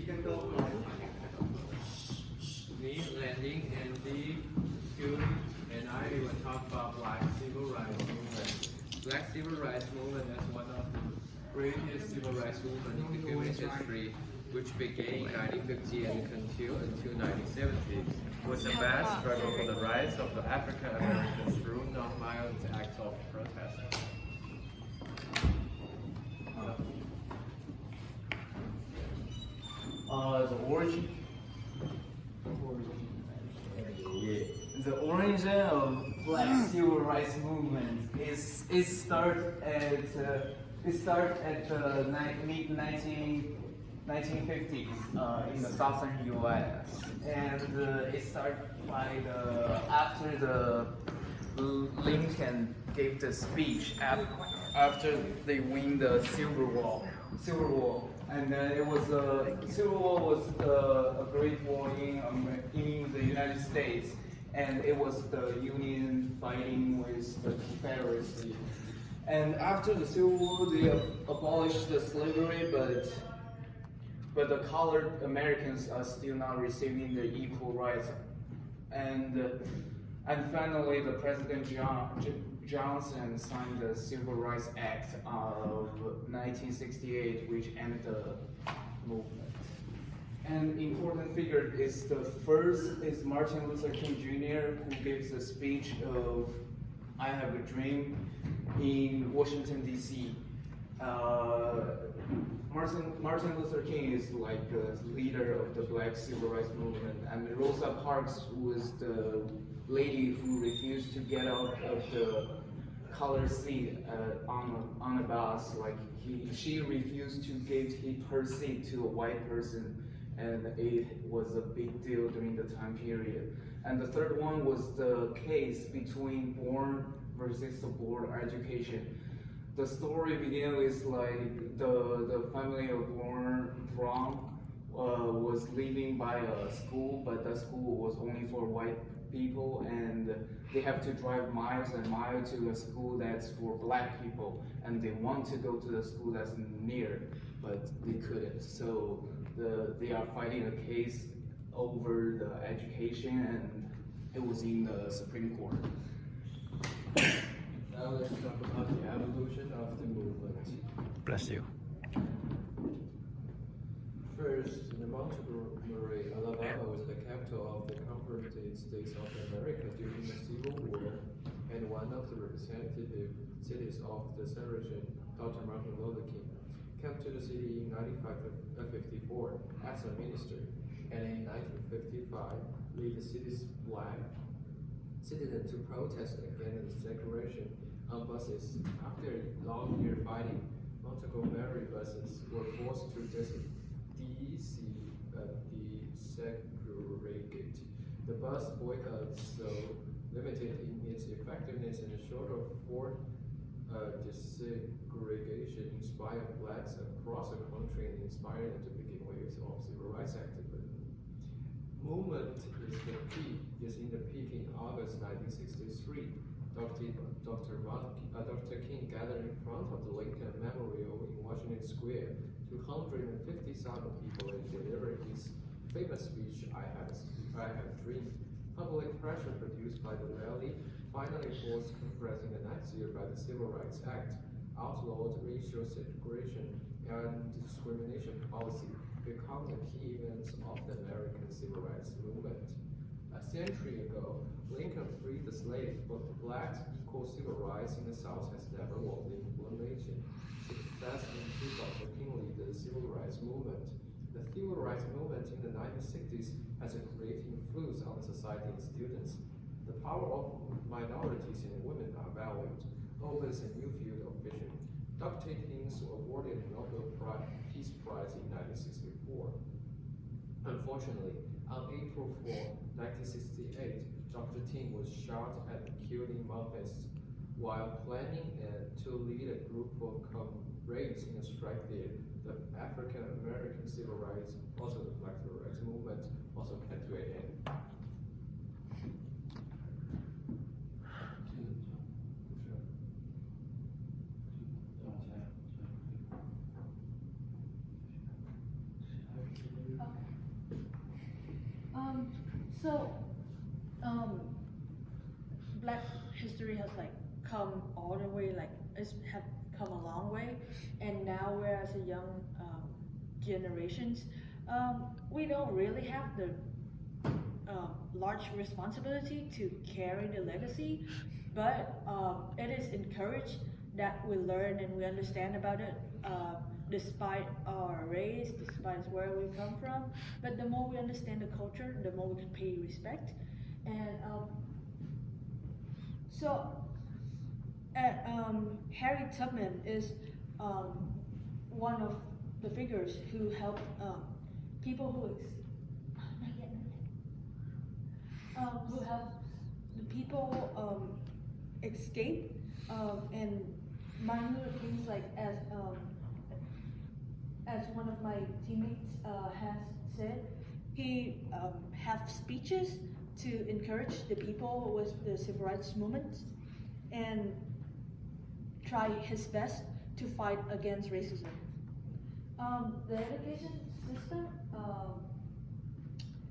can go. Me, landing, Andy, Hugh, and I will talk about Black Civil Rights Movement. Black Civil Rights Movement is one of the greatest civil rights movement in the human history, which began in 1950 and continued until 1970. It was a vast struggle for the rights of the African Americans through non-violent acts of protest. The origin. The origin of Black Civil Rights Movement is it start at the mid 1950s in the southern U.S. and it started by after the Lincoln gave the speech after they win the Civil War. And it was Civil War was a great war in the United States, and it was the Union fighting with the Confederacy. And after the Civil War, they abolished the slavery, but the colored Americans are still not receiving the equal rights. And finally, the President Johnson signed the Civil Rights Act of 1968, which ended the movement. An important figure is Martin Luther King Jr., who gives a speech of "I Have a Dream" in Washington D.C. Martin Luther King is like the leader of the Black Civil Rights Movement, and Rosa Parks was the lady who refused to get out of the colored seat on a bus. She refused to give her seat to a white person, and it was a big deal during the time period. And the third one was the case between born versus the board education. The story began with the family of Brown was living by a school, but the school was only for white people, and they have to drive miles and miles to a school that's for black people, and they want to go to the school that's near, but they couldn't. So they are fighting a case over the education, and it was in the Supreme Court. Now let's talk about the evolution of the movement. Bless you. First, Montgomery, Alabama was the capital of the Confederate States of America during the Civil War, and one of the representative cities of the Federation. Dr. Martin Luther King came to the city in 1954 as a minister, and in 1955 led the city's black citizens to protest against the segregation on buses. After a long year fighting, Montgomery buses were forced to desegregate. The bus boycott so limited in its effectiveness and short of forced desegregation inspired blacks across the country and inspired them to begin waves of civil rights activism. Movement is in the peak in August 1963. Dr. King gathered in front of the Lincoln Memorial in Washington Square, 250,000 people, and delivered his famous speech, I Have a Dream. Public pressure produced by the rally finally forced Congress in the next year by the Civil Rights Act, outlawed racial segregation and discrimination policy, become the key events of the American Civil Rights Movement. A century ago, Lincoln freed the slaves, but the blacks' equal civil rights in the South has never won the implementation. Success in 2000 King led the Civil Rights Movement. The Civil Rights Movement in the 1960s has a great influence on society and students. The power of minorities and women are valued, opens a new field of vision. Dr. King was awarded the Nobel Peace Prize in 1964. Unfortunately, on April 4, 1968, Dr. King was shot and killed in Memphis while planning to lead a group of comrades in a strike there. The African American Civil Rights, also the Black Civil Rights Movement, also came to an end. Um, so, um, Black history has like come all the way, like it's have come a long way, and now we're as a young generations, we don't really have the large responsibility to carry the legacy, but it is encouraged that we learn and we understand about it, despite our race, despite where we come from. But the more we understand the culture, the more we can pay respect. And so, Harry Tubman is one of the figures who helped people who helped the people escape, and Martin Luther King's like as one of my teammates has said, he have speeches to encourage the people with the civil rights movement and try his best to fight against racism. The education system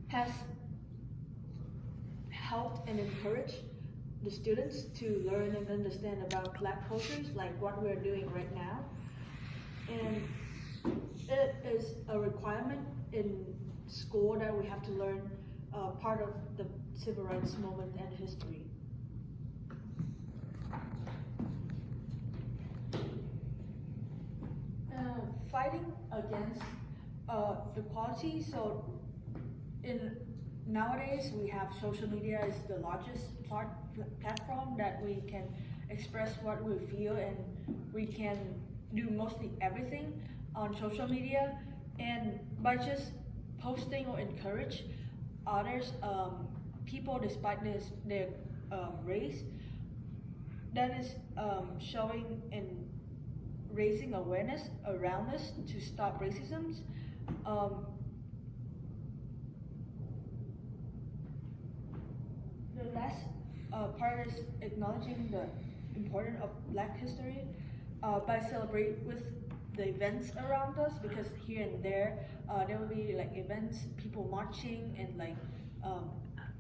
has helped and encouraged the students to learn and understand about Black cultures, like what we're doing right now. And it is a requirement in school that we have to learn part of the civil rights movement and history. Fighting against equality. So nowadays we have social media is the largest platform that we can express what we feel, and we can do mostly everything on social media. And by just posting or encourage others, people despite their race, that is showing and raising awareness around us to stop racism. The last part is acknowledging the importance of Black history by celebrating with the events around us, because here and there will be like events, people marching and like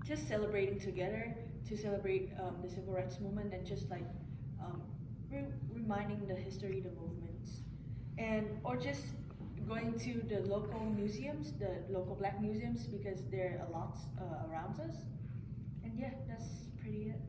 just celebrating together to celebrate the civil rights movement, and just like reminding the history, the movements, and or just going to the local museums, the local Black museums, because there are a lot around us. And yeah, that's pretty it.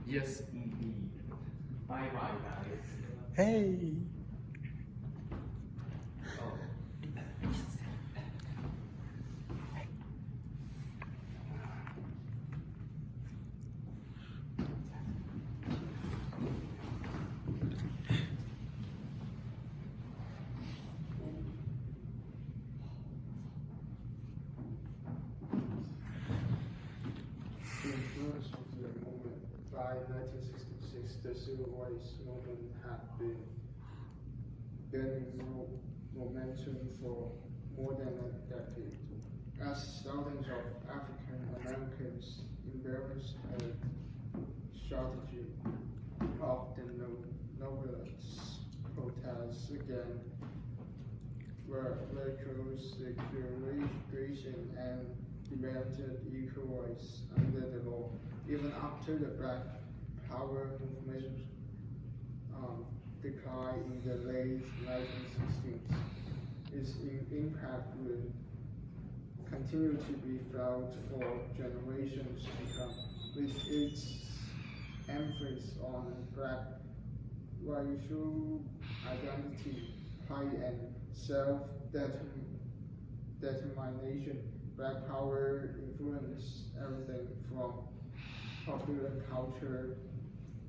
Yes, indeed. Bye bye, guys. Hey. Oh. The influence of the movement. By 1966, the civil rights movement had been gaining momentum for more than a decade, as thousands of African Americans embraced a strategy of the novelist protests against racial segregation and demanded equal rights under the law. Even after the Black Power movement declined in the late 1960s, its impact will continue to be felt for generations to come, with its emphasis on Black racial identity, pride and self-determination. Black power influenced everything from popular culture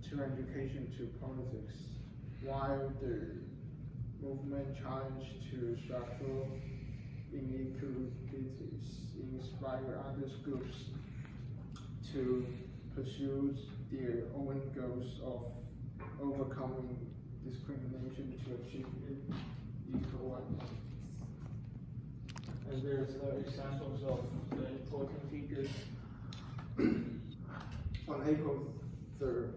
to education to politics, while the movement challenge to structural inequalities inspire other groups to pursue their own goals of overcoming discrimination to achieve equality. And there's examples of the important figures. On April 3rd,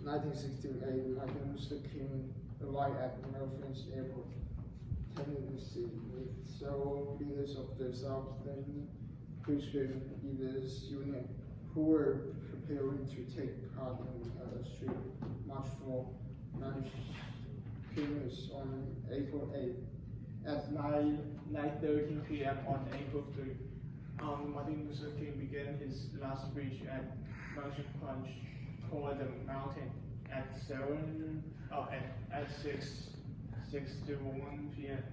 1968, Martin Luther King arrived at Memphis Airport, Tennessee, with several leaders of the Southern Christian Leaders Union, who were preparing to take part in a street march for Martinez on April 8th. At 9:13 p.m. on April 3, Martin Luther King began his last speech at Mountain Punch toward the mountain at 6:01 p.m.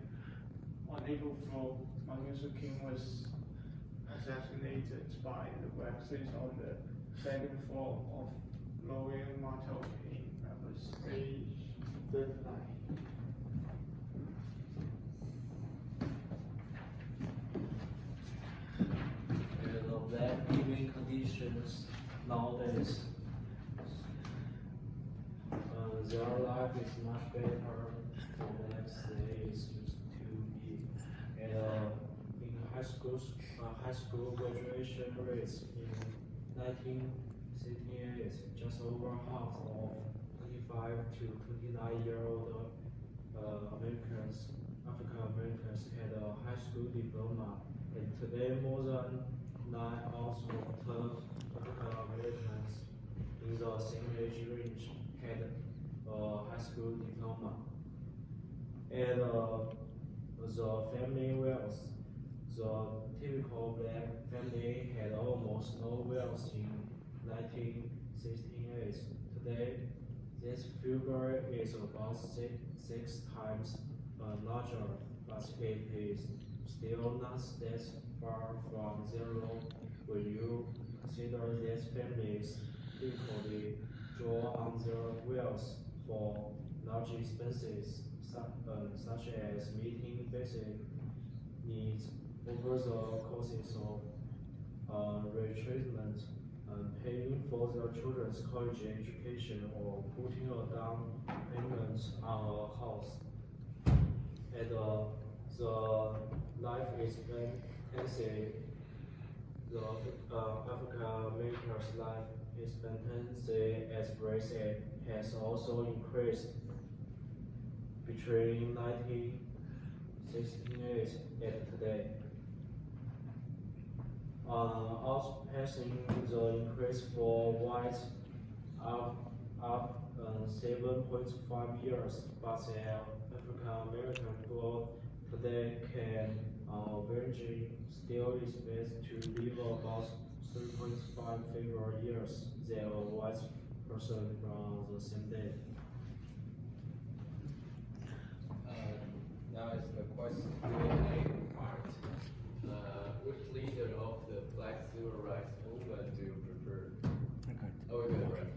On April 4, Martin Luther King was assassinated by the Waxers on the second floor of Lower Motto in Memphis. That living conditions nowadays, their life is much better than they used to be. And in high school graduation rates in 1968, just over half of 25 to 29-year-old African Americans had a high school diploma, and today more than 9 out of 10 African Americans in the same age range had a high school diploma. And the family wealth, the typical black family had almost no wealth in 1968. Today, this figure is about six times larger, but it is still not that far from zero when you consider that families equally draw on their wealth for large expenses such as meeting basic needs over the courses of retreatment, paying for their children's college education, or putting a down payment on a house. And the life expectancy, the African Americans' life expectancy as Brazil has also increased between 1968 and today. Outpacing the increase for whites up 7.5 years, but African American growth today can average still expect to live about 3.5 fewer years than a white person from the same day. Now is the question Q&A part. Which leader of the Black Civil Rights Movement do you prefer? Oh, we're good, right?